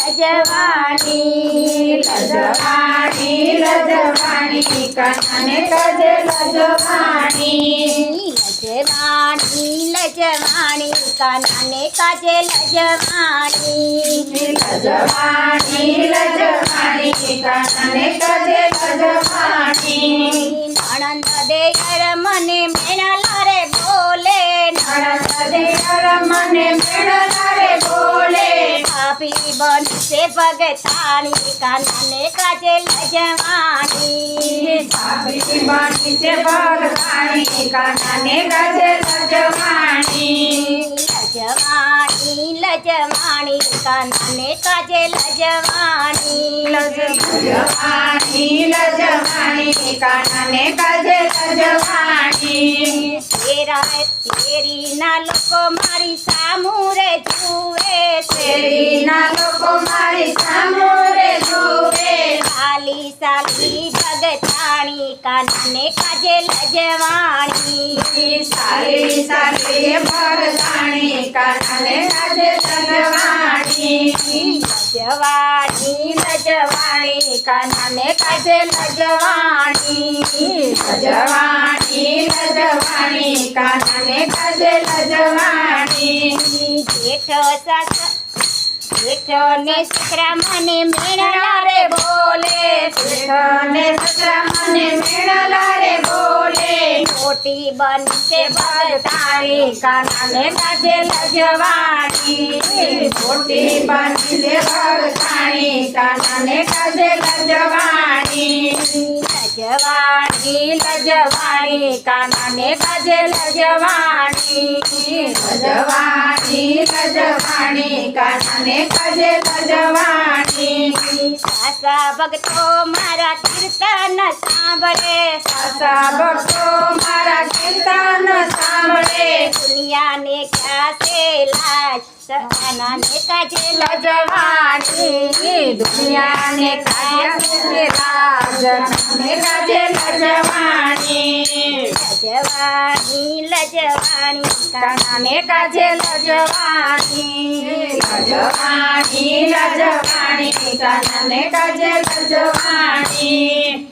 લજવાણી લજવાણી કાનાને કાજે લજવાણી લજવાણી કાનાને કાજે લજવાણી લજવાણી કાનાને કાજે લજવાણી નણંદ દેયર મને મેળલા રે બોલે નણંદ દેયર મને મેળલા રે બોલે ભાભી બનશે ભગતાણી કાનાને કાજે લજવાણી ભાભી બનશે ભગતાણી કાનાને કાજે લજવાણી લજવાણી કાનાને કાજે લજવાણી લજવાણી કાનાને કાજે લજવાણી શેરીના લોકો મારી સામુરે જુએ શેરીના લોકો મારી સામુરે જુએ સાલી સાલી ભગતાણી કાનાને કાજે લજવાણી સાલી સાલી ભગતાણી કાનાને કાજે લજવાણી લજવાણી કાનાને કાજે લજવાણી લજવાણી કાનાને કાજે લજવાણી જેઠો ને સસરા મને મેળલા રે બોલે જેઠો ને સસરા મને મેળલા રે બોલે મોટી બનશે ભગતાણી કાનાને કાજે લજવાણી મોટી બનશે ભગતાણી કાનાને કાજે લજવાણી લજવાણી કાનાને કાજે લજવાણી લજવાણી કાનાને કાજે લજવાણી સાસા ભક્તો મારા કીર્તન સાંભળે સાસા ભક્તો મારા કીર્તન સાંભળે દુનિયાને ક્યાં છે લાજ કાનાને કાજે લજવાણી દુનિયાને ક્યાં છે લાજ કાનાને કાજે લજવાણી લજવાણી કાનાને કાજે લજવાણી લજવાણી કાનાને કાજે લજવાણી